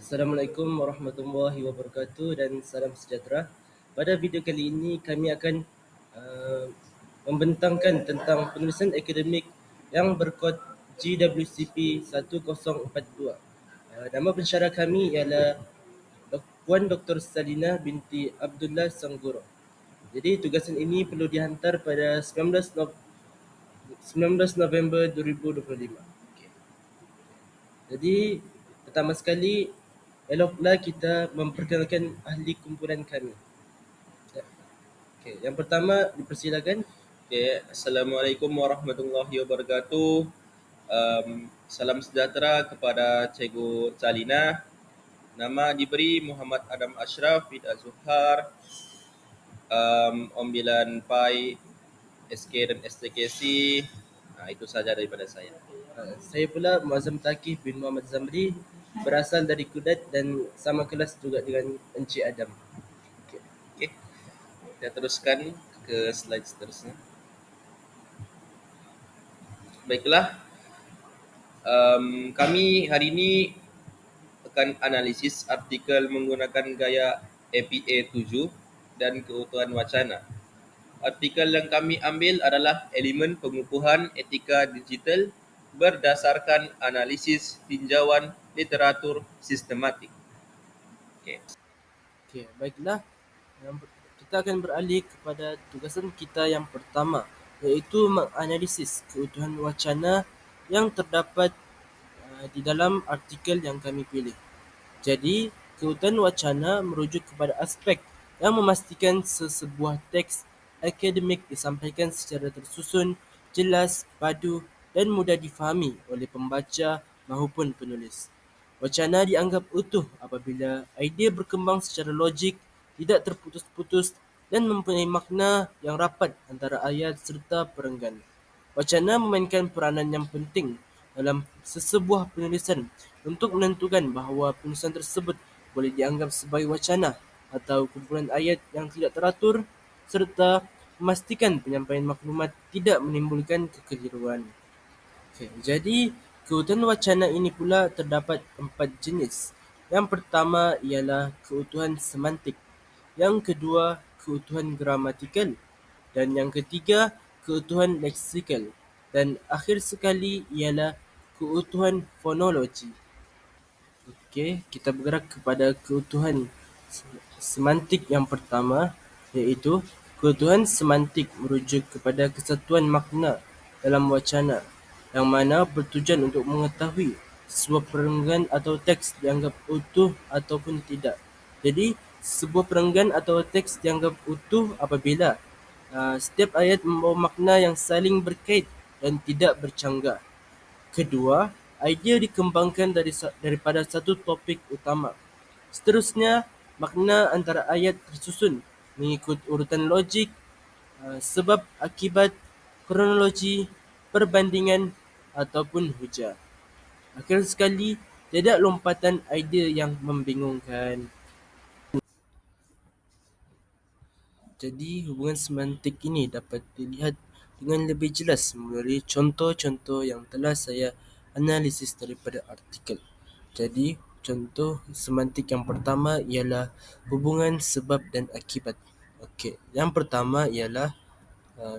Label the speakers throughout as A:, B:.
A: Assalamualaikum warahmatullahi wabarakatuh dan salam sejahtera. Pada video kali ini kami akan uh, membentangkan tentang penulisan akademik yang berkod GWCP 1042. Nama pensyarah kami ialah Puan Dr. Salina binti Abdullah Sangguro. Jadi tugasan ini perlu dihantar pada 19 November 2025. Okay. Jadi pertama sekali, eloklah kita memperkenalkan ahli kumpulan kami. Okay, yang pertama dipersilakan.
B: Okay. Assalamualaikum warahmatullahi wabarakatuh. Salam sejahtera kepada Cikgu Salina. Nama diberi Muhammad Adam Ashraf bin Az-Zuhar. Ombilan PAI SK dan STKC. Itu saja daripada saya.
A: Saya pula Muazzam Taqif bin Muhammad Zamri, berasal dari Kudat dan sama kelas juga dengan Encik Adam.
B: Okay. Kita teruskan ke slide seterusnya. Baiklah, kami hari ini akan analisis artikel menggunakan gaya APA 7 dan keutuhan wacana. Artikel yang kami ambil adalah elemen pengukuhan etika digital berdasarkan analisis tinjauan literatur sistematik.
A: Okay, baiklah. Kita akan beralih kepada tugasan kita yang pertama, iaitu menganalisis keutuhan wacana yang terdapat di dalam artikel yang kami pilih. Jadi, keutuhan wacana merujuk kepada aspek yang memastikan sesebuah teks akademik disampaikan secara tersusun, jelas, padu dan mudah difahami oleh pembaca maupun penulis. Wacana dianggap utuh apabila idea berkembang secara logik, tidak terputus-putus dan mempunyai makna yang rapat antara ayat serta perenggan. Wacana memainkan peranan yang penting dalam sesebuah penulisan untuk menentukan bahawa penulisan tersebut boleh dianggap sebagai wacana atau kumpulan ayat yang tidak teratur serta memastikan penyampaian maklumat tidak menimbulkan kekeliruan. Okay, jadi keutuhan wacana ini pula terdapat 4 jenis. Yang pertama ialah keutuhan semantik, yang kedua keutuhan gramatikal, dan yang ketiga keutuhan leksikal, dan akhir sekali ialah keutuhan fonologi. Okey, kita bergerak kepada keutuhan semantik yang pertama, iaitu keutuhan semantik merujuk kepada kesatuan makna dalam wacana yang mana bertujuan untuk mengetahui sebuah perenggan atau teks dianggap utuh ataupun tidak. Jadi, sebuah perenggan atau teks dianggap utuh apabila setiap ayat membawa makna yang saling berkait dan tidak bercanggah. Kedua, idea dikembangkan daripada satu topik utama. Seterusnya, makna antara ayat tersusun mengikut urutan logik, sebab akibat, kronologi, perbandingan ataupun hujah. Akhir sekali, tidak lompatan idea yang membingungkan. Jadi, hubungan semantik ini dapat dilihat dengan lebih jelas melalui contoh-contoh yang telah saya analisis daripada artikel. Jadi, contoh semantik yang pertama ialah hubungan sebab dan akibat. Okey, yang pertama ialah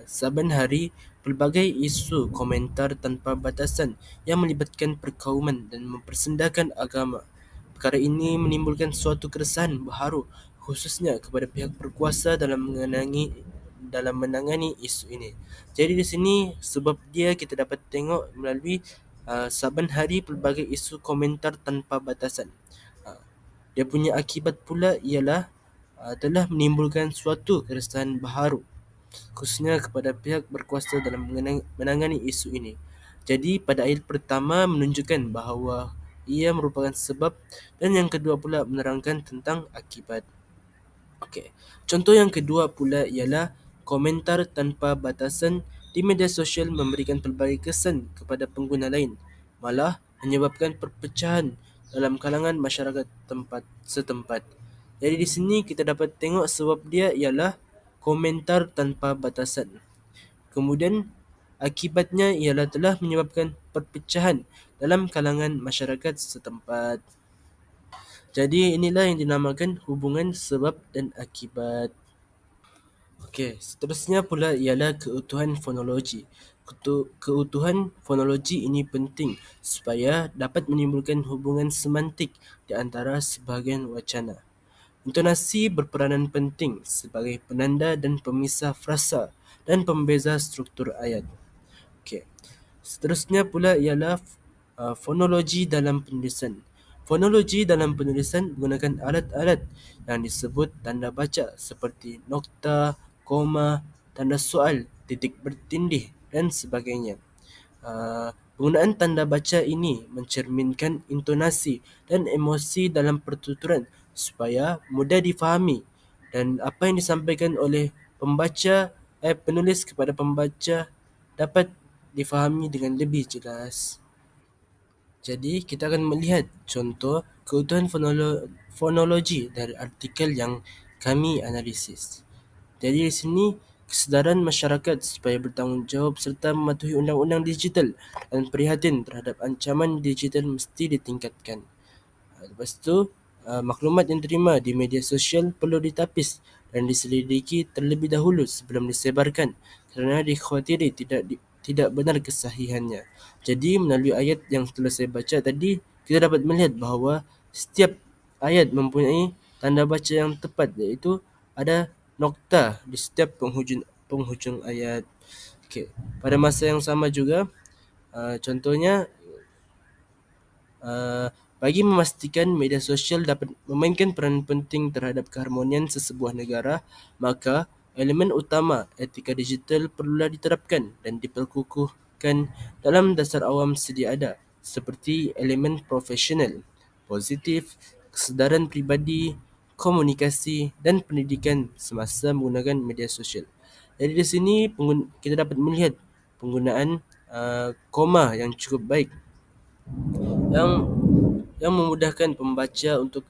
A: saban hari pelbagai isu komentar tanpa batasan yang melibatkan perkauman dan mempersendakan agama. Perkara ini menimbulkan suatu keresahan baharu khususnya kepada pihak berkuasa dalam menangani isu ini. Jadi di sini sebab dia kita dapat tengok melalui saban hari pelbagai isu komentar tanpa batasan. Dia punya akibat pula ialah telah menimbulkan suatu keresahan baharu khususnya kepada pihak berkuasa dalam menangani isu ini. Jadi pada ayat pertama menunjukkan bahawa ia merupakan sebab dan yang kedua pula menerangkan tentang akibat. Okey. Contoh yang kedua pula ialah komentar tanpa batasan di media sosial memberikan pelbagai kesan kepada pengguna lain, malah menyebabkan perpecahan dalam kalangan masyarakat setempat. Jadi di sini kita dapat tengok sebab dia ialah komentar tanpa batasan. Kemudian akibatnya ialah telah menyebabkan perpecahan dalam kalangan masyarakat setempat. Jadi inilah yang dinamakan hubungan sebab dan akibat. Okey, seterusnya pula ialah keutuhan fonologi. Keutuhan fonologi ini penting supaya dapat menimbulkan hubungan semantik di antara sebahagian wacana. Intonasi berperanan penting sebagai penanda dan pemisah frasa dan pembeza struktur ayat. Okey. Seterusnya pula ialah fonologi dalam penulisan. Fonologi dalam penulisan menggunakan alat-alat yang disebut tanda baca seperti nokta, koma, tanda soal, titik bertindih dan sebagainya. Penggunaan tanda baca ini mencerminkan intonasi dan emosi dalam pertuturan supaya mudah difahami dan apa yang disampaikan oleh penulis kepada pembaca dapat difahami dengan lebih jelas. Jadi kita akan melihat contoh keutuhan fonologi dari artikel yang kami analisis. Jadi di sini kesedaran masyarakat supaya bertanggungjawab serta mematuhi undang-undang digital dan prihatin terhadap ancaman digital mesti ditingkatkan. Lepas tu, maklumat yang diterima di media sosial perlu ditapis dan diselidiki terlebih dahulu sebelum disebarkan kerana dikhawatiri tidak benar kesahihannya. Jadi melalui ayat yang telah saya baca tadi, kita dapat melihat bahawa setiap ayat mempunyai tanda baca yang tepat, iaitu ada nokta di setiap penghujung ayat. Okey. Pada masa yang sama juga, contohnya Uh, bagi memastikan media sosial dapat memainkan peranan penting terhadap keharmonian sesebuah negara, maka elemen utama etika digital perlulah diterapkan dan diperkukuhkan dalam dasar awam sedia ada, seperti elemen profesional, positif, kesedaran pribadi, komunikasi dan pendidikan semasa menggunakan media sosial. Jadi di sini kita dapat melihat penggunaan koma yang cukup baik yang memudahkan pembaca untuk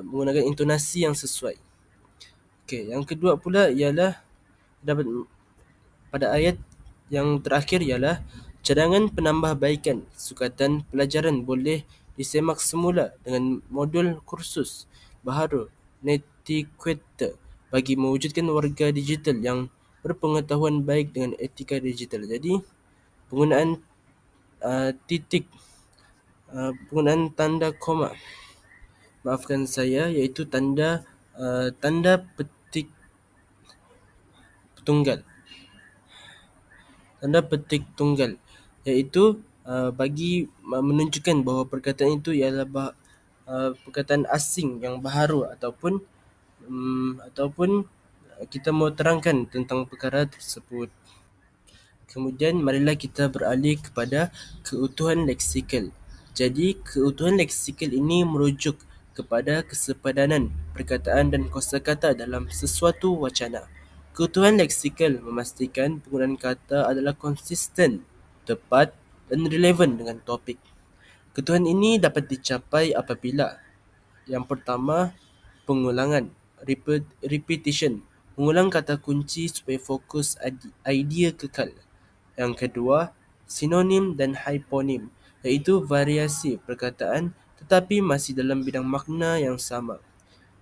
A: menggunakan intonasi yang sesuai. Okey, yang kedua pula ialah dapat pada ayat yang terakhir ialah cadangan penambahbaikan sukatan pelajaran boleh disemak semula dengan modul kursus baharu Netiquette bagi mewujudkan warga digital yang berpengetahuan baik dengan etika digital. Jadi penggunaan titik penggunaan tanda koma, maafkan saya, iaitu tanda petik tunggal. Tanda petik tunggal iaitu bagi menunjukkan bahawa perkataan itu ialah perkataan asing yang baharu ataupun kita mau terangkan tentang perkara tersebut. Kemudian marilah kita beralih kepada keutuhan leksikal. Jadi keutuhan leksikal ini merujuk kepada kesepadanan perkataan dan kosakata dalam sesuatu wacana. Keutuhan leksikal memastikan penggunaan kata adalah konsisten, tepat dan relevan dengan topik. Keutuhan ini dapat dicapai apabila yang pertama, pengulangan, repetition, mengulang kata kunci supaya fokus idea kekal. Yang kedua, sinonim dan hyponim, iaitu variasi perkataan tetapi masih dalam bidang makna yang sama.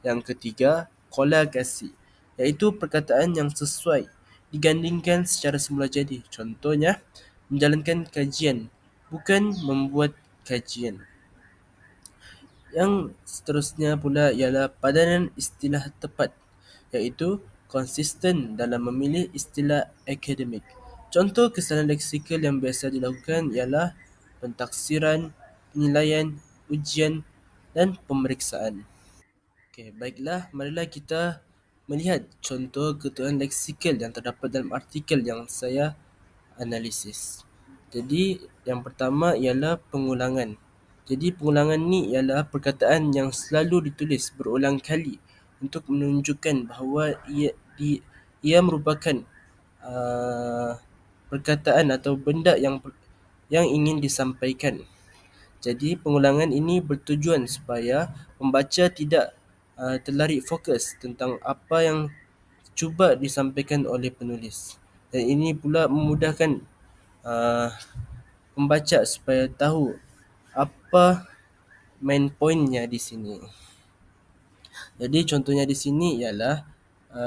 A: Yang ketiga, kolagasi, iaitu perkataan yang sesuai digandingkan secara semula jadi. Contohnya, menjalankan kajian, bukan membuat kajian. Yang seterusnya pula ialah padanan istilah tepat, iaitu konsisten dalam memilih istilah akademik. Contoh kesalahan leksikal yang biasa dilakukan ialah pentaksiran, penilaian, ujian dan pemeriksaan. Okey, baiklah, marilah kita melihat contoh ketuaan leksikal yang terdapat dalam artikel yang saya analisis. Jadi, yang pertama ialah pengulangan. Jadi, pengulangan ni ialah perkataan yang selalu ditulis berulang kali untuk menunjukkan bahawa ia merupakan uh, perkataan atau benda yang ingin disampaikan. Jadi pengulangan ini bertujuan supaya pembaca tidak terlarik fokus tentang apa yang cuba disampaikan oleh penulis. Dan ini pula memudahkan uh, pembaca supaya tahu apa main pointnya di sini. Jadi contohnya di sini ialah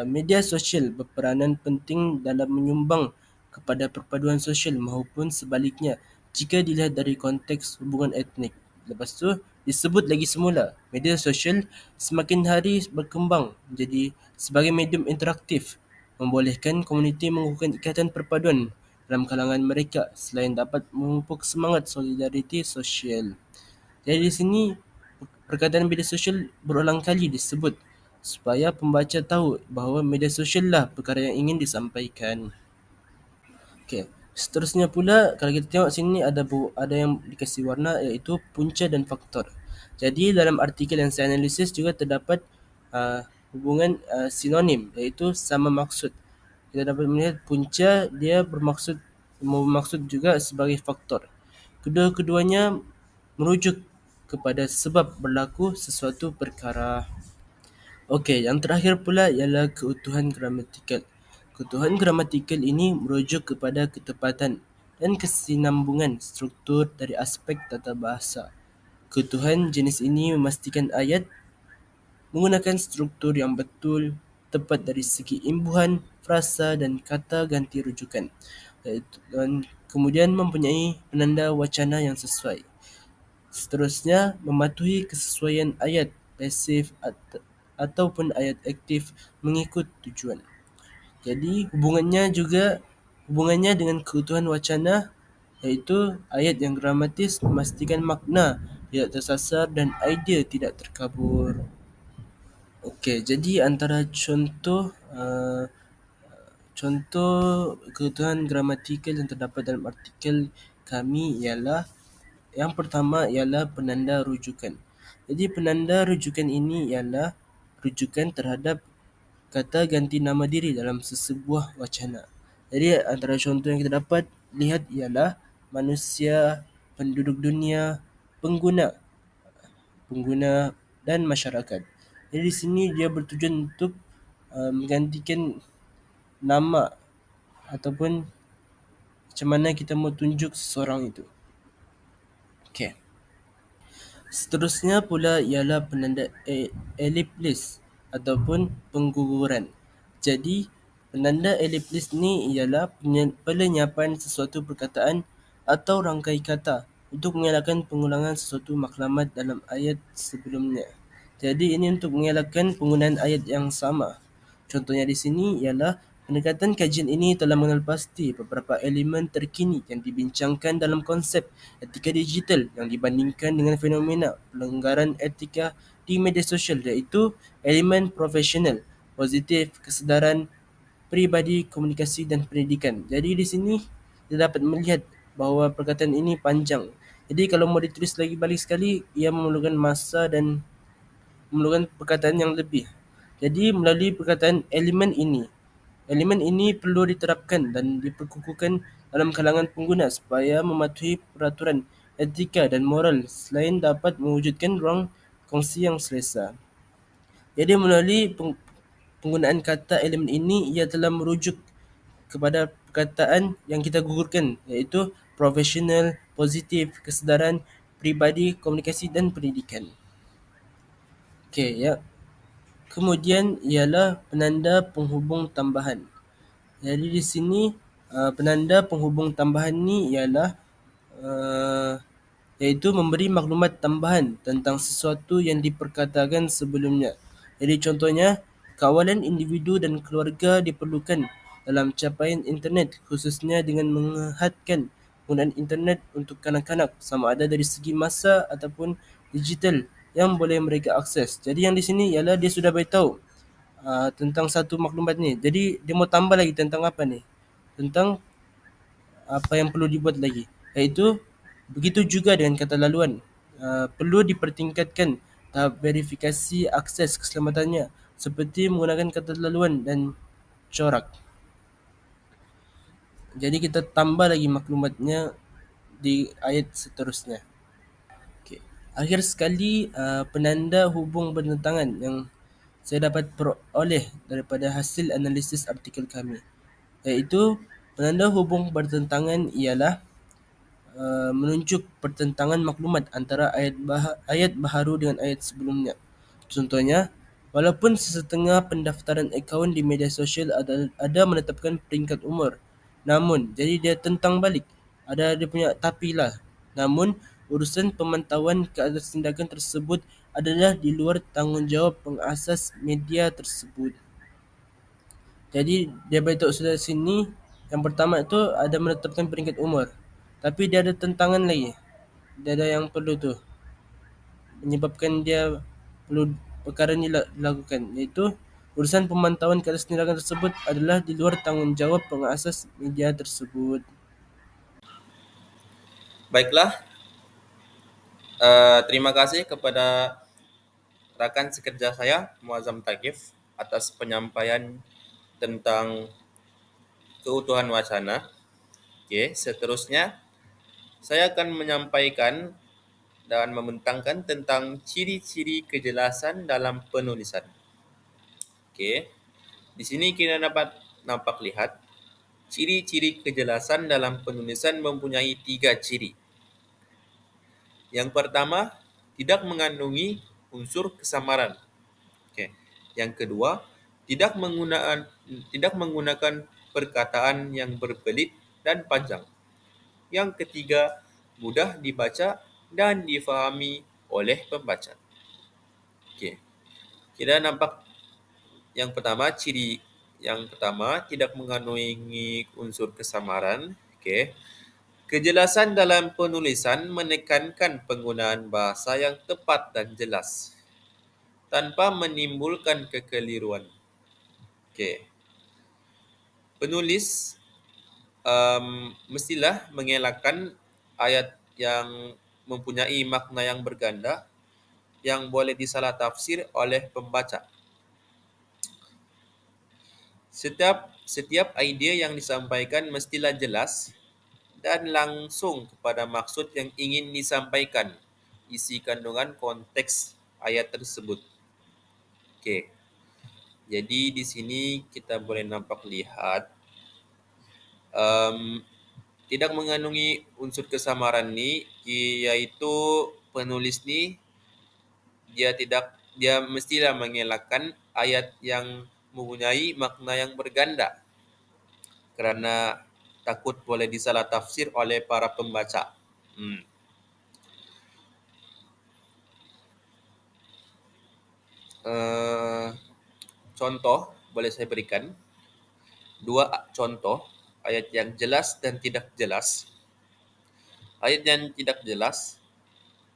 A: media sosial berperanan penting dalam menyumbang kepada perpaduan sosial maupun sebaliknya jika dilihat dari konteks hubungan etnik. Lepas tu disebut lagi semula, media sosial semakin hari berkembang menjadi sebagai medium interaktif, membolehkan komuniti mengukuhkan ikatan perpaduan dalam kalangan mereka selain dapat memupuk semangat solidariti sosial. Jadi di sini perkataan media sosial berulang kali disebut supaya pembaca tahu bahawa media sosial lah perkara yang ingin disampaikan. Okey. Seterusnya pula kalau kita tengok sini ada yang dikasih warna iaitu punca dan faktor. Jadi dalam artikel yang saya analisis juga terdapat hubungan sinonim iaitu sama maksud. Kita dapat melihat punca dia bermaksud juga sebagai faktor. Kedua-keduanya merujuk kepada sebab berlaku sesuatu perkara. Okey, yang terakhir pula ialah keutuhan gramatikal. Keutuhan gramatikal ini merujuk kepada ketepatan dan kesinambungan struktur dari aspek tata bahasa. Keutuhan jenis ini memastikan ayat menggunakan struktur yang betul, tepat dari segi imbuhan, frasa dan kata ganti rujukan. Dan kemudian mempunyai penanda wacana yang sesuai. Seterusnya, mematuhi kesesuaian ayat pasif ataupun ayat aktif mengikut tujuan. Jadi hubungannya dengan keutuhan wacana iaitu ayat yang gramatis memastikan makna tidak tersasar dan idea tidak terkabur. Okey, jadi antara contoh keutuhan gramatikal yang terdapat dalam artikel kami ialah yang pertama ialah penanda rujukan. Jadi penanda rujukan ini ialah rujukan terhadap kata ganti nama diri dalam sesebuah wacana. Jadi antara contoh yang kita dapat lihat ialah manusia, penduduk dunia, pengguna, pengguna dan masyarakat. Jadi di sini dia bertujuan untuk menggantikan nama ataupun macam mana kita mau tunjuk seseorang itu. Okey. Seterusnya pula ialah penanda ellipsis ataupun pengguguran. Jadi, penanda ellipsis ni ialah pelenyapan sesuatu perkataan atau rangkai kata untuk mengelakkan pengulangan sesuatu maklumat dalam ayat sebelumnya. Jadi, ini untuk mengelakkan penggunaan ayat yang sama. Contohnya di sini ialah pendekatan kajian ini telah mengenal pasti beberapa elemen terkini yang dibincangkan dalam konsep etika digital yang dibandingkan dengan fenomena pelanggaran etika di media sosial iaitu elemen profesional, positif, kesedaran, peribadi, komunikasi dan pendidikan. Jadi di sini kita dapat melihat bahawa perkataan ini panjang. Jadi kalau mau ditulis lagi balik sekali, ia memerlukan masa dan memerlukan perkataan yang lebih. Jadi melalui perkataan elemen ini perlu diterapkan dan diperkukuhkan dalam kalangan pengguna supaya mematuhi peraturan etika dan moral selain dapat mewujudkan ruang kongsi yang selesa. Jadi melalui penggunaan kata elemen ini ia telah merujuk kepada perkataan yang kita gugurkan iaitu profesional, positif, kesedaran, peribadi, komunikasi dan pendidikan. Okey, ya. Kemudian ialah penanda penghubung tambahan. Jadi di sini penanda penghubung tambahan ni ialah iaitu memberi maklumat tambahan tentang sesuatu yang diperkatakan sebelumnya. Jadi contohnya, kawalan individu dan keluarga diperlukan dalam capaian internet khususnya dengan menghadkan penggunaan internet untuk kanak-kanak sama ada dari segi masa ataupun digital yang boleh mereka akses. Jadi yang di sini ialah dia sudah beritahu tentang satu maklumat ni. Jadi dia mau tambah lagi tentang apa ni? Tentang apa yang perlu dibuat lagi. Iaitu begitu juga dengan kata laluan. Perlu dipertingkatkan tahap verifikasi akses keselamatannya seperti menggunakan kata laluan dan corak. Jadi kita tambah lagi maklumatnya di ayat seterusnya. Okay. Akhir sekali penanda hubung bertentangan yang saya dapat peroleh daripada hasil analisis artikel kami, iaitu penanda hubung bertentangan ialah menunjuk pertentangan maklumat antara ayat baharu dengan ayat sebelumnya. Contohnya, walaupun sesetengah pendaftaran akaun di media sosial ada menetapkan peringkat umur, namun jadi dia tentang balik. Ada dia punya tapi lah. Namun urusan pemantauan ke atas tindakan tersebut adalah di luar tanggungjawab pengasas media tersebut. Jadi dia beritahu sudah sini, yang pertama itu ada menetapkan peringkat umur. Tapi dia ada tentangan lagi. Dia ada yang perlu tu menyebabkan dia perlu perkara ini dilakukan, iaitu urusan pemantauan ke atas tindakan tersebut adalah di luar tanggungjawab pengasas media tersebut.
B: Baiklah, terima kasih kepada rakan sekerja saya, Muazzam Tagif, atas penyampaian tentang keutuhan wacana. Oke, seterusnya saya akan menyampaikan dan membentangkan tentang ciri-ciri kejelasan dalam penulisan. Oke, di sini kita dapat nampak lihat ciri-ciri kejelasan dalam penulisan mempunyai 3 ciri. Yang pertama, tidak mengandungi unsur kesamaran. Oke. Yang kedua, tidak menggunakan perkataan yang berbelit dan panjang. Yang ketiga, mudah dibaca dan difahami oleh pembaca. Oke. Kita nampak ciri yang pertama tidak mengandungi unsur kesamaran. Oke. Kejelasan dalam penulisan menekankan penggunaan bahasa yang tepat dan jelas tanpa menimbulkan kekeliruan. Oke. Penulis mestilah mengelakkan ayat yang mempunyai makna yang berganda yang boleh disalah tafsir oleh pembaca. Setiap idea yang disampaikan mestilah jelas dan langsung kepada maksud yang ingin disampaikan, isi kandungan konteks ayat tersebut. Oke. Jadi di sini kita boleh nampak lihat tidak mengandungi unsur kesamaran ni, iaitu penulis ni dia mestilah mengelakkan ayat yang mempunyai makna yang berganda kerana takut boleh disalah tafsir oleh para pembaca. Contoh boleh saya berikan 2 contoh ayat yang jelas dan tidak jelas. Ayat yang tidak jelas,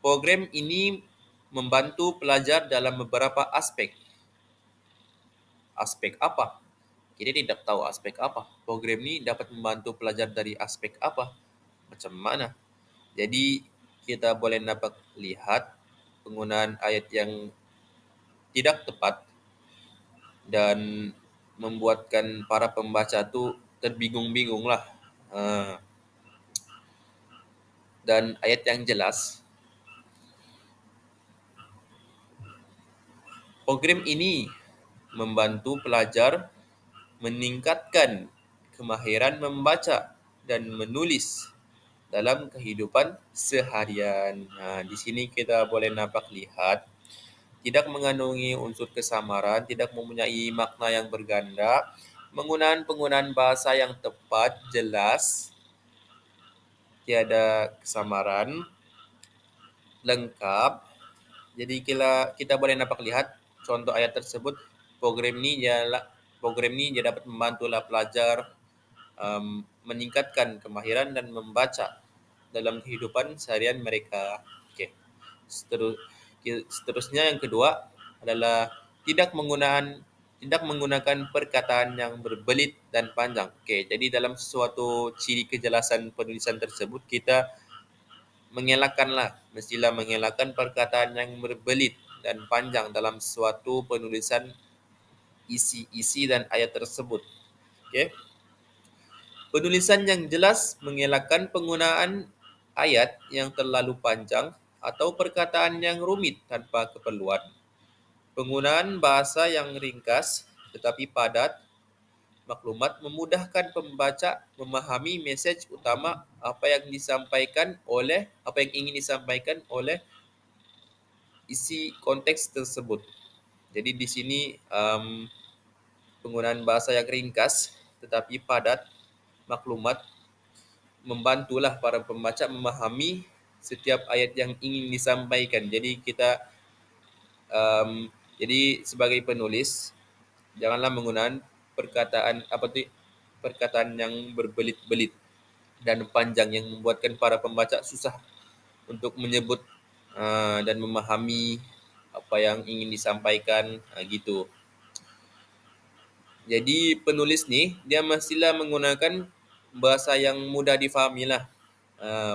B: program ini membantu pelajar dalam beberapa aspek. Aspek apa? Kita tidak tahu aspek apa. Program ini dapat membantu pelajar dari aspek apa? Macam mana? Jadi kita boleh dapat lihat penggunaan ayat yang tidak tepat dan membuatkan para pembaca tu terbingung-bingung lah. Dan ayat yang jelas, program ini membantu pelajar meningkatkan kemahiran membaca dan menulis dalam kehidupan seharian. Di sini kita boleh nampak lihat tidak mengandungi unsur kesamaran, tidak mempunyai makna yang berganda, penggunaan bahasa yang tepat, jelas, tiada kesamaran, lengkap. Jadi kita boleh nampak lihat contoh ayat tersebut. Program ni dia dapat membantulah pelajar meningkatkan kemahiran dan membaca dalam kehidupan seharian mereka. Okey. Seterusnya yang kedua adalah tidak menggunakan perkataan yang berbelit dan panjang. Okey, jadi dalam suatu ciri kejelasan penulisan tersebut kita mestilah mengelakkan perkataan yang berbelit dan panjang dalam suatu penulisan isi dan ayat tersebut. Okey. Penulisan yang jelas mengelakkan penggunaan ayat yang terlalu panjang atau perkataan yang rumit tanpa keperluan. Penggunaan bahasa yang ringkas tetapi padat maklumat memudahkan pembaca memahami mesej utama apa yang ingin disampaikan oleh isi konteks tersebut. Jadi di sini penggunaan bahasa yang ringkas tetapi padat maklumat membantulah para pembaca memahami setiap ayat yang ingin disampaikan. Jadi jadi sebagai penulis janganlah menggunakan perkataan yang berbelit-belit dan panjang yang membuatkan para pembaca susah untuk menyebut dan memahami apa yang ingin disampaikan gitu. Jadi penulis nih dia mestilah menggunakan bahasa yang mudah difahami lah.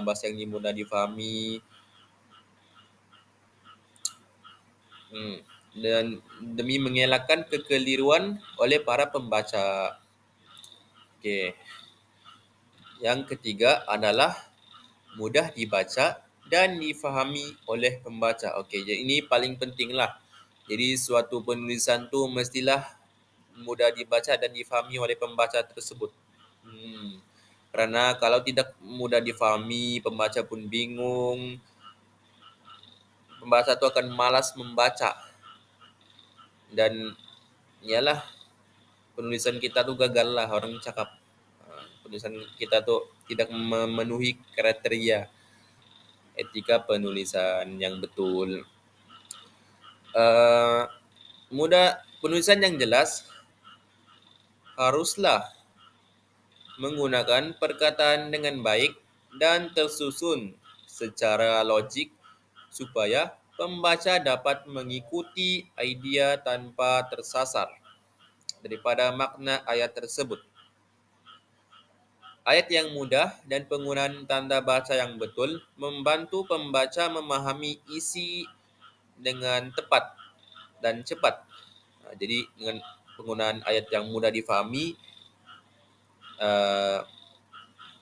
B: Bahasa yang mudah difahami dan demi mengelakkan kekeliruan oleh para pembaca. Okey. Yang ketiga adalah mudah dibaca dan difahami oleh pembaca. Okey, jadi ini paling penting lah. Jadi suatu penulisan tu mestilah mudah dibaca dan difahami oleh pembaca tersebut. Kerana kalau tidak mudah difahami, pembaca pun bingung. Pembaca tu akan malas membaca. Dan ialah penulisan kita tu gagal lah orang cakap. Penulisan kita tu tidak memenuhi kriteria etika penulisan yang betul. Penulisan yang jelas haruslah menggunakan perkataan dengan baik dan tersusun secara logik supaya pembaca dapat mengikuti idea tanpa tersasar daripada makna ayat tersebut. Ayat yang mudah dan penggunaan tanda baca yang betul membantu pembaca memahami isi dengan tepat dan cepat. Jadi dengan penggunaan ayat yang mudah difahami,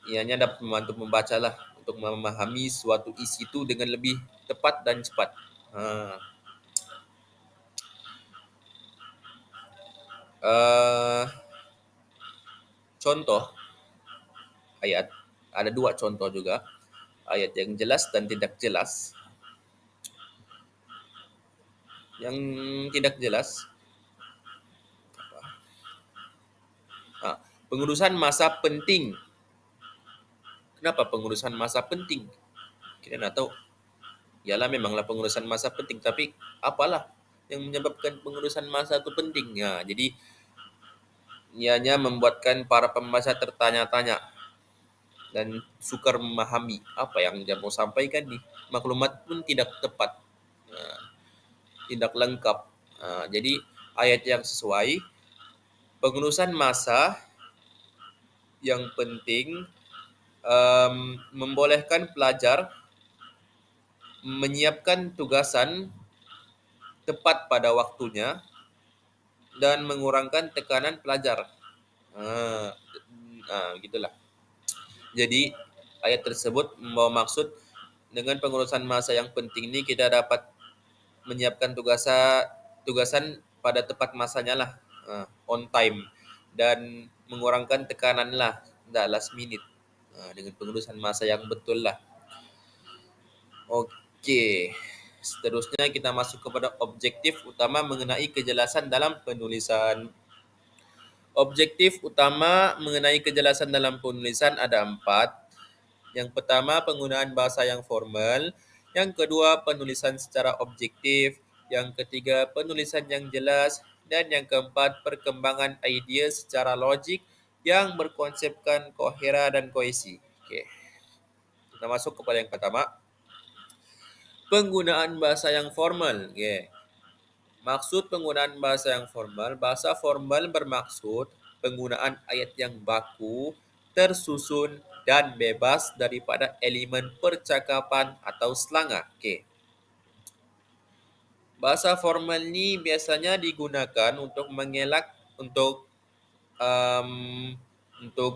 B: ianya dapat membantu pembaca lah untuk memahami suatu isi itu dengan lebih tepat dan cepat. Contoh ayat, ada dua contoh juga, ayat yang jelas dan tidak jelas. Yang tidak jelas, pengurusan masa penting. Kenapa pengurusan masa penting? Kita nak tahu. Yalah memanglah pengurusan masa penting, tapi apalah yang menyebabkan pengurusan masa itu penting? Jadi ianya membuatkan para pembaca tertanya-tanya dan sukar memahami apa yang dia mau sampaikan nih. Maklumat pun tidak tepat, tidak lengkap. Jadi ayat yang sesuai, pengurusan masa yang penting membolehkan pelajar menyiapkan tugasan tepat pada waktunya dan mengurangkan tekanan pelajar. Gitulah. Jadi ayat tersebut membawa maksud dengan pengurusan masa yang penting ini kita dapat menyiapkan tugasan pada tepat masanya lah, on time, dan mengurangkan tekanan lah, tidak last minute, dengan pengurusan masa yang betul lah. Okey, seterusnya kita masuk kepada objektif utama mengenai kejelasan dalam penulisan. Objektif utama mengenai kejelasan dalam penulisan ada 4. Yang pertama, penggunaan bahasa yang formal. Yang kedua, penulisan secara objektif. Yang ketiga, penulisan yang jelas. Dan yang keempat, perkembangan idea secara logik yang berkonsepkan kohera dan kohesi. Okey. Kita masuk kepada yang pertama. Penggunaan bahasa yang formal. Okey. Maksud penggunaan bahasa yang formal. Bahasa formal bermaksud penggunaan ayat yang baku, tersusun dan bebas daripada elemen percakapan atau selanga. Okey. Bahasa formal ni biasanya digunakan untuk mengelak untuk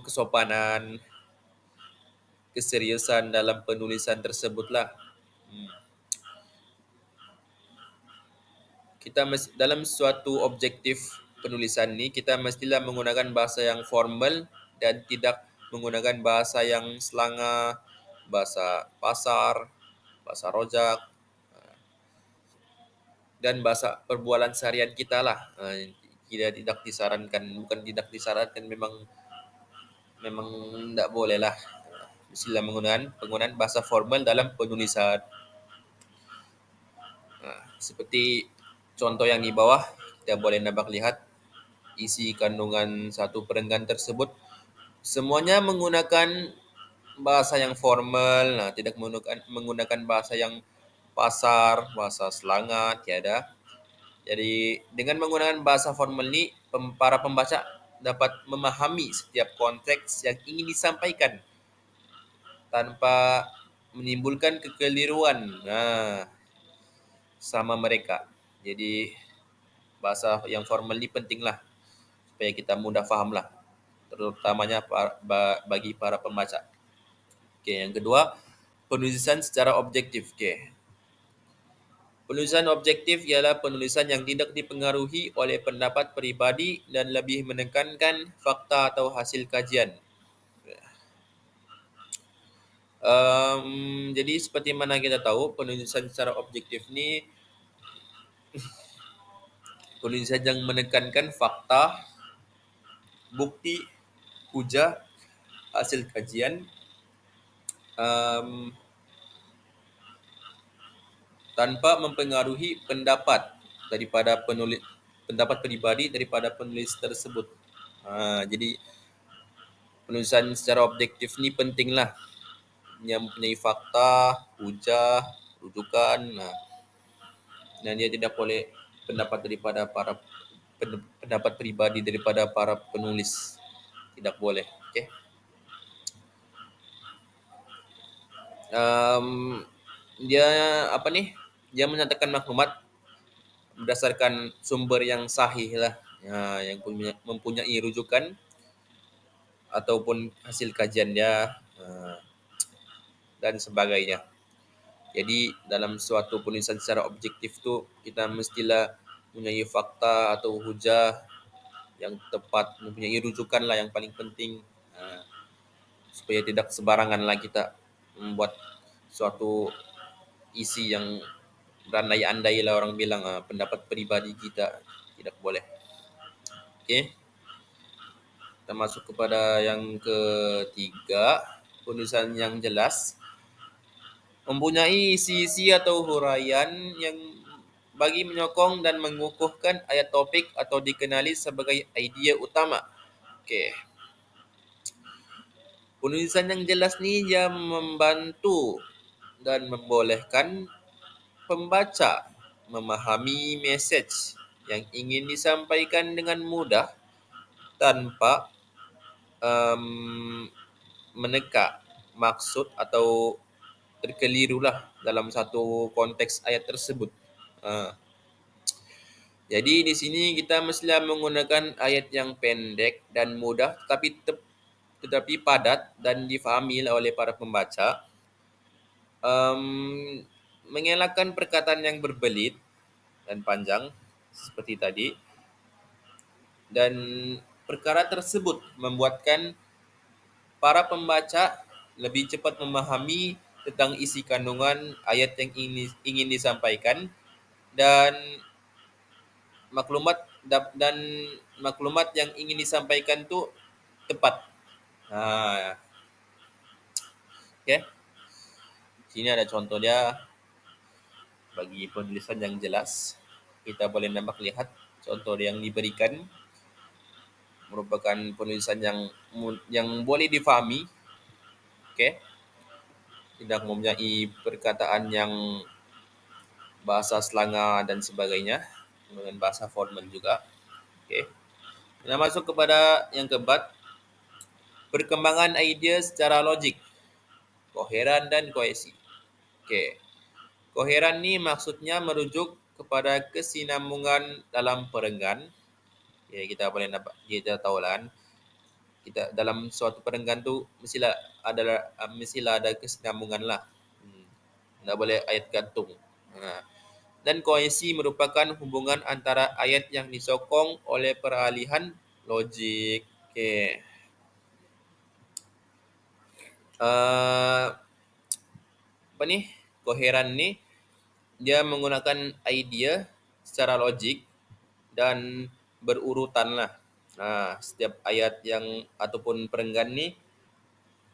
B: kesopanan, keseriusan dalam penulisan tersebutlah. Kita dalam suatu objektif penulisan ni kita mestilah menggunakan bahasa yang formal dan tidak menggunakan bahasa yang selanga, bahasa pasar, bahasa rojak dan bahasa perbualan seharian kita lah. Kita tidak disarankan, bukan tidak disarankan, memang memang tidak boleh lah. Mestilah menggunakan penggunaan bahasa formal dalam penulisan. Seperti contoh yang di bawah, kita boleh dapat lihat isi kandungan satu perenggan tersebut. Semuanya menggunakan bahasa yang formal, tidak menggunakan bahasa yang pasar, bahasa selanga, tiada. Jadi dengan menggunakan bahasa formal ini, para pembaca dapat memahami setiap konteks yang ingin disampaikan tanpa menimbulkan kekeliruan sama mereka. Jadi bahasa yang formal ini penting lah supaya kita mudah faham lah, terutamanya bagi para pembaca. Okey, yang kedua, penulisan secara objektif. Okey. Penulisan objektif ialah penulisan yang tidak dipengaruhi oleh pendapat peribadi dan lebih menekankan fakta atau hasil kajian. Jadi seperti mana kita tahu, penulisan secara objektif ni penulisan yang menekankan fakta, bukti, hujah, hasil kajian, tanpa mempengaruhi pendapat peribadi daripada penulis tersebut. Jadi penulisan secara objektif ni pentinglah, yang mempunyai fakta, hujah, rujukan, dan dia tidak boleh pendapat peribadi daripada para penulis, tidak boleh. Okey. Dia dia menyatakan maklumat berdasarkan sumber yang sahih lah, yang mempunyai rujukan ataupun hasil kajian dia dan sebagainya. Jadi dalam suatu penulisan secara objektif tu, kita mestilah mempunyai fakta atau hujah yang tepat, mempunyai rujukan lah yang paling penting, supaya tidak sembarangan lah kita membuat suatu isi yang berandai-andai lah, orang bilang pendapat peribadi kita, tidak boleh. Okey. Kita masuk kepada yang ketiga, penulisan yang jelas. Mempunyai isi-isi atau huraian yang bagi menyokong dan mengukuhkan ayat topik atau dikenali sebagai idea utama. Okey. Penulisan yang jelas ni dia membantu dan membolehkan pembaca memahami mesej yang ingin disampaikan dengan mudah tanpa meneka maksud atau terkelirulah dalam satu konteks ayat tersebut. Jadi di sini kita mestilah menggunakan ayat yang pendek dan mudah, tetapi padat dan difahami oleh para pembaca. Mengelakkan perkataan yang berbelit dan panjang seperti tadi, dan perkara tersebut membuatkan para pembaca lebih cepat memahami tentang isi kandungan ayat yang ingin disampaikan, dan maklumat yang ingin disampaikan tu tepat. Okay. Sini ada contoh dia bagi penulisan yang jelas. Kita boleh nampak lihat contoh yang diberikan merupakan penulisan yang boleh difahami. Okay. Tidak mempunyai perkataan yang bahasa selanga dan sebagainya, dengan bahasa formal juga. Okay. Kita masuk kepada yang keempat, perkembangan idea secara logik, koheran dan kohesi. Okay. Koheran ni maksudnya merujuk kepada kesinambungan dalam perenggan. Okay, kita boleh nampak, kita tahu lah kan, kita dalam suatu perenggan tu mestilah ada kesinambungan lah. Tak boleh ayat gantung. Dan kohesi merupakan hubungan antara ayat yang disokong oleh peralihan logik. Okey. Uh, apa ni? Koheran ni dia menggunakan idea secara logik dan berurutan lah. Setiap ayat yang ataupun perenggan ni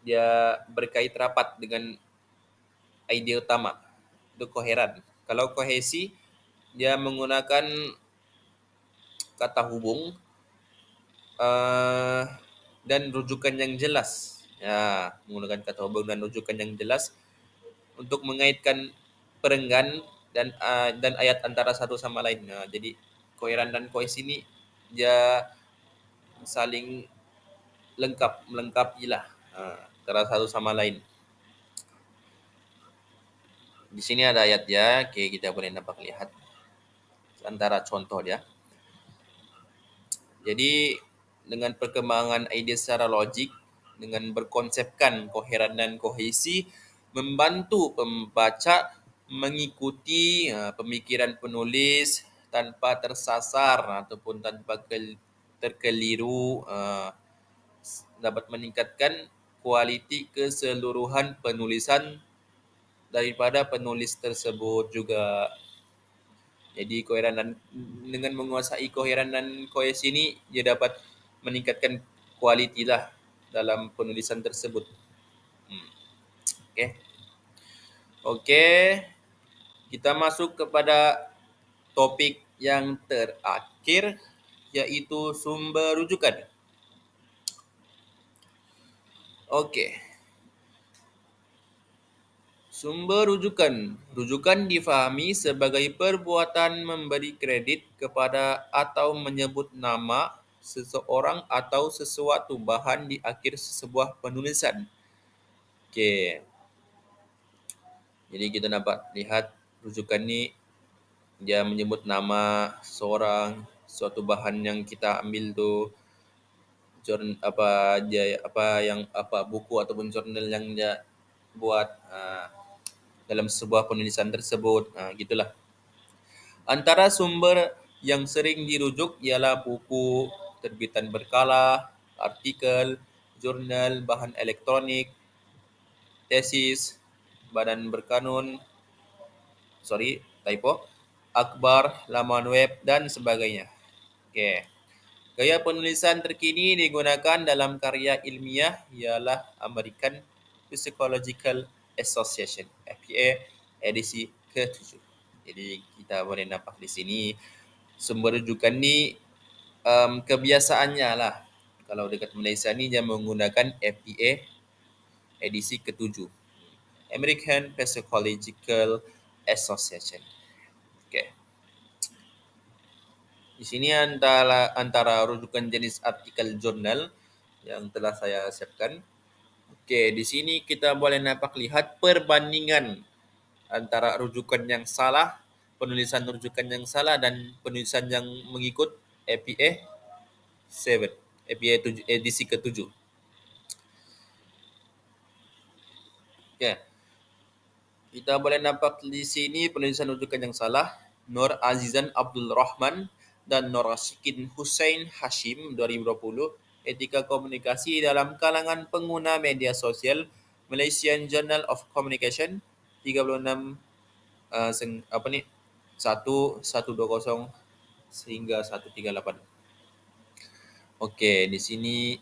B: dia berkait rapat dengan idea utama. Itu koheran. Kalau kohesi dia menggunakan kata hubung dan rujukan yang jelas. Ya, menggunakan kata hubung dan rujukan yang jelas untuk mengaitkan perenggan dan ayat antara satu sama lain. Jadi koheran dan kohesi ini dia saling melengkapilah antara satu sama lain. Di sini ada ayat ya, oke, kita boleh dapat lihat antara contoh dia. Jadi dengan perkembangan ide secara logik, dengan berkonsepkan koheran dan kohesi, membantu pembaca mengikuti pemikiran penulis tanpa tersasar ataupun tanpa terkeliru, dapat meningkatkan kualiti keseluruhan penulisan daripada penulis tersebut juga. Jadi koheran dan dengan menguasai koheran dan kohesi ini dia dapat meningkatkan kualiti lah dalam penulisan tersebut. Okey. Okey. Kita masuk kepada topik yang terakhir iaitu sumber rujukan. Okey. Sumber rujukan. Rujukan difahami sebagai perbuatan memberi kredit kepada atau menyebut nama seseorang atau sesuatu bahan di akhir sebuah penulisan. Okey. Jadi kita dapat lihat rujukan ni dia menyebut nama seorang, suatu bahan yang kita ambil tu, buku ataupun jurnal yang dia buat dalam sebuah penulisan tersebut. Gitulah. Antara sumber yang sering dirujuk ialah buku, terbitan berkala, artikel, jurnal, bahan elektronik, tesis, badan berkanun, akhbar, laman web dan sebagainya. Okey. Gaya penulisan terkini digunakan dalam karya ilmiah ialah American Psychological Association, APA, edisi ke-7. Jadi kita boleh nampak di sini sumber rujukan ni kebiasaannya lah. Kalau dekat Malaysia ni dia menggunakan APA edisi ke-7. American Psychological Association. Okey. Di sini antara rujukan jenis artikel jurnal yang telah saya siapkan. Okey, di sini kita boleh nampak lihat perbandingan antara rujukan yang salah, penulisan rujukan yang salah dan penulisan yang mengikut APA 7, APA 7, edisi ke-7. Okey. Kita boleh nampak di sini penulisan rujukan yang salah. Nur Azizan Abdul Rahman dan Nur Rashikin Hussein Hashim 2020, Etika Komunikasi dalam kalangan pengguna media sosial, Malaysian Journal of Communication 36 1120 sehingga 138. Okey, di sini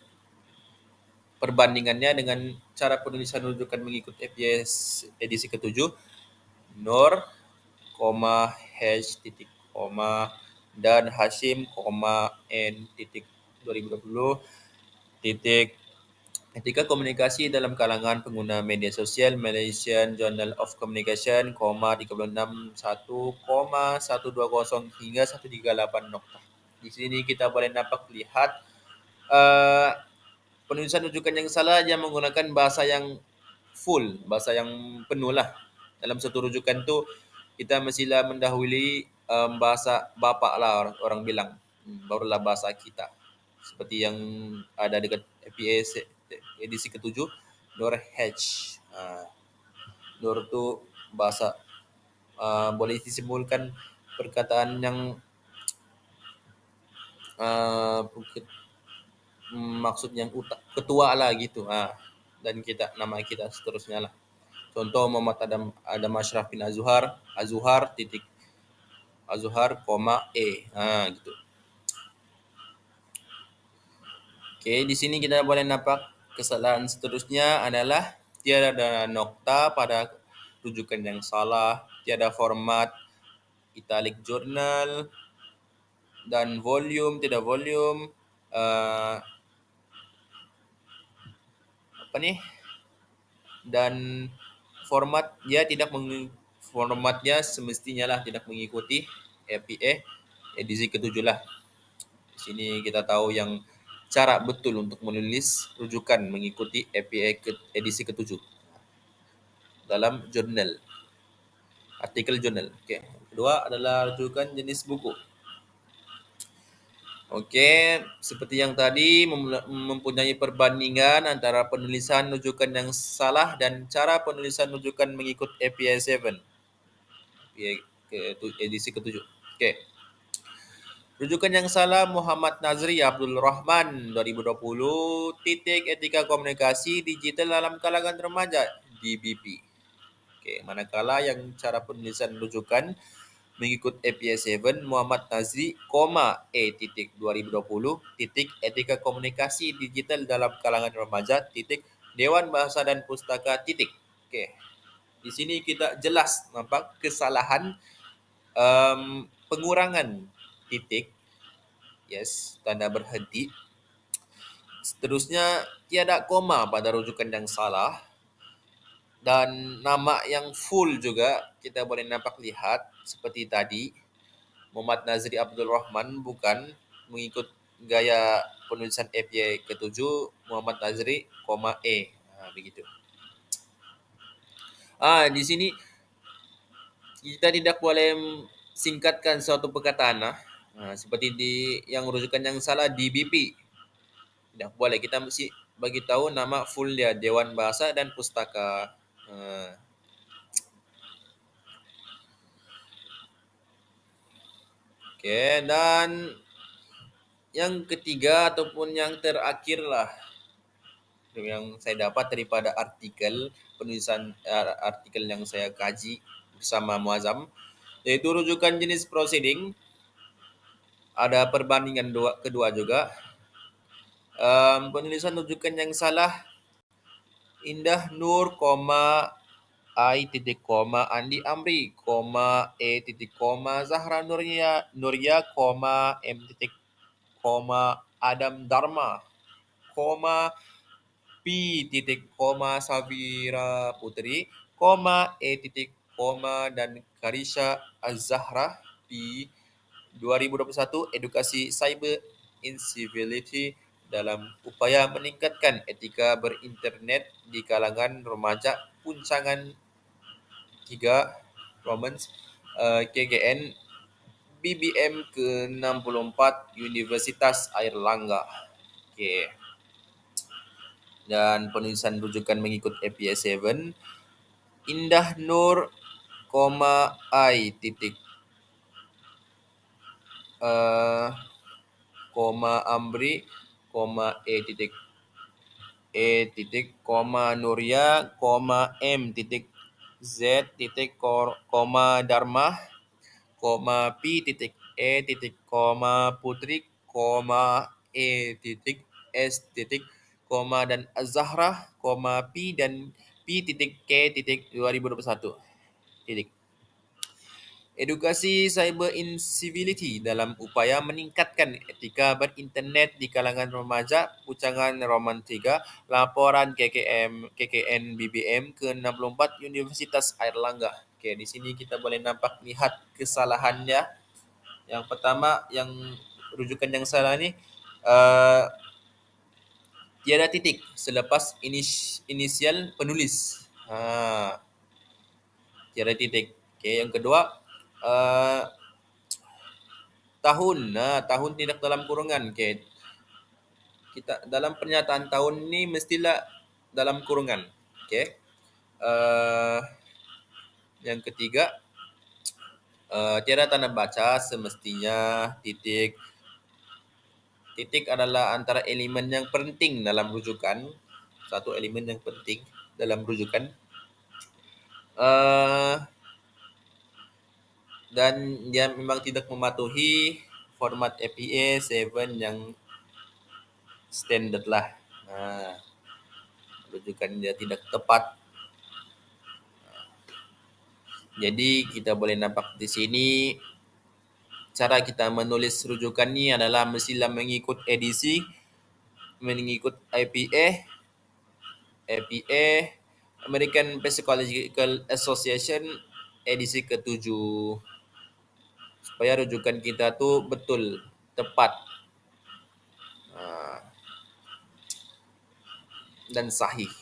B: perbandingannya dengan cara penulisan rujukan mengikut APS edisi ke-7. Nur, H, dan Hashim, N, 2020, Etika Komunikasi dalam kalangan pengguna media sosial, Malaysian Journal of Communication, 36 120 hingga 138 nokta. Di sini kita boleh nampak lihat penulisan rujukan yang salah dia menggunakan bahasa yang full, bahasa yang penuh lah. Dalam satu rujukan tu kita mestilah mendahului bahasa bapa lah orang bilang, barulah bahasa kita. Seperti yang ada dekat APA edisi ke-7, Nur H. Nur tu bahasa boleh disimpulkan perkataan yang maksud yang ketua lah gitu. Dan nama kita seterusnya lah. Contoh Muhammad Adam Ashraf bin Azuhar titik Azuhar, gitu. Oke, di sini kita boleh nampak kesalahan seterusnya adalah tiada ada nokta pada rujukan yang salah, tiada format italic jurnal dan volume, tidak volume, apa nih? Dan formatnya semestinya lah tidak mengikuti APA edisi ke-7 lah. Di sini kita tahu yang cara betul untuk menulis rujukan mengikuti APA edisi ke-7 dalam jurnal, artikel jurnal. Oke. Kedua adalah rujukan jenis buku. Oke, seperti yang tadi mempunyai perbandingan antara penulisan rujukan yang salah dan cara penulisan rujukan mengikut APA 7. Edisi ke-7. Oke. Rujukan yang salah Muhammad Nazri Abdul Rahman 2020 titik etika komunikasi digital dalam kalangan remaja DBP. Oke, manakala yang cara penulisan rujukan mengikut APA 7 Muhammad Nazri, titik 2020 titik etika komunikasi digital dalam kalangan remaja titik Dewan Bahasa dan Pustaka titik. Oke. Di sini kita jelas nampak kesalahan pengurangan titik, tanda berhenti. Seterusnya tiada koma pada rujukan yang salah dan nama yang full juga kita boleh nampak lihat seperti tadi Muhammad Nazri Abdul Rahman bukan mengikut gaya penulisan APA ke-7 Muhammad Nazri, begitu. Di sini kita tidak boleh singkatkan suatu perkataan seperti di yang rujukan yang salah DBP. Tidak boleh, kita mesti bagi tahu nama full dia Dewan Bahasa dan Pustaka. Oke, dan yang ketiga ataupun yang terakhir lah yang saya dapat daripada penulisan artikel yang saya kaji bersama Muazzam, yaitu rujukan jenis proceeding. Ada perbandingan kedua juga. Penulisan rujukan yang salah Indah Nur, I titik Andi Amri, Zahra Nuria, M titik Adam Dharma, P titik Safira Putri, E titik dan Karisha Az-Zahra P 2021 Edukasi Cyber Incivility dalam upaya meningkatkan etika berinternet di kalangan remaja, puncangan 3 Romans, KGN BBM ke-64 Universitas Airlangga. Oke. Dan penulisan rujukan mengikut APA 7 Indah Nur, I titik Amri, E titik Nuria, M titik Z titik Dharma, P titik E titik Putri, E titik S titik dan Azahra, P dan P titik K titik 2021 titik. Edukasi cyber incivility dalam upaya meningkatkan etika berinternet di kalangan remaja, pucangan Roman 3, laporan KKN BBM ke-64 Universitas Airlangga. Oke, di sini kita boleh lihat kesalahannya. Yang pertama, yang rujukan yang salah ini tiada titik selepas inisial penulis. Tiada titik. Oke, yang kedua, tahun tidak dalam kurungan. Kita dalam pernyataan tahun ini mestilah dalam kurungan. Yang ketiga, Tiada tanda baca semestinya titik. Titik adalah antara elemen yang penting dalam rujukan, satu elemen yang penting dalam rujukan. Uh, dan dia memang tidak mematuhi format APA 7 yang standard lah. Rujukan dia tidak tepat. Jadi kita boleh nampak di sini cara kita menulis rujukan ni adalah mestilah mengikut edisi, mengikut APA, American Psychological Association edisi ke-7, supaya rujukan kita tu betul, tepat dan sahih.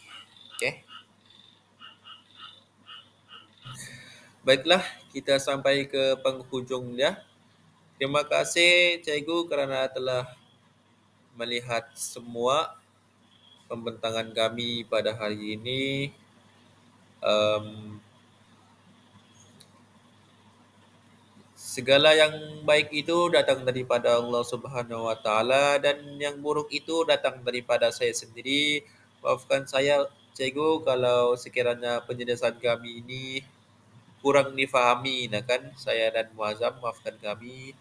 B: Okay. Baiklah, kita sampai ke penghujung dia. Terima kasih cikgu kerana telah melihat semua pembentangan kami pada hari ini. Segala yang baik itu datang daripada Allah Subhanahu Wa Taala dan yang buruk itu datang daripada saya sendiri. Maafkan saya, cikgu, kalau sekiranya penjelasan kami ini kurang difahami, kan? Saya dan Muazzam, maafkan kami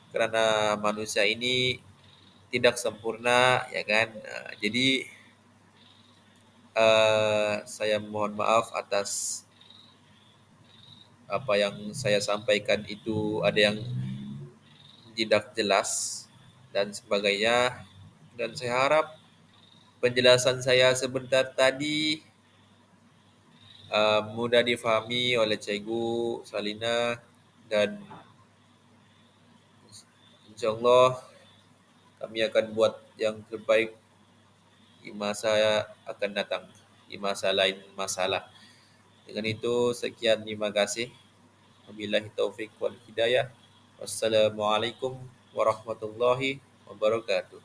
B: kerana manusia ini tidak sempurna, ya kan? Jadi saya mohon maaf atas apa yang saya sampaikan itu ada yang tidak jelas dan sebagainya, dan saya harap penjelasan saya sebentar tadi mudah difahami oleh Cikgu Salina, dan insyaallah kami akan buat yang terbaik di masa akan datang, di masa lain masalah. Dengan itu sekian, terima kasih. Wabillahi taufik wal hidayah. Wassalamualaikum warahmatullahi wabarakatuh.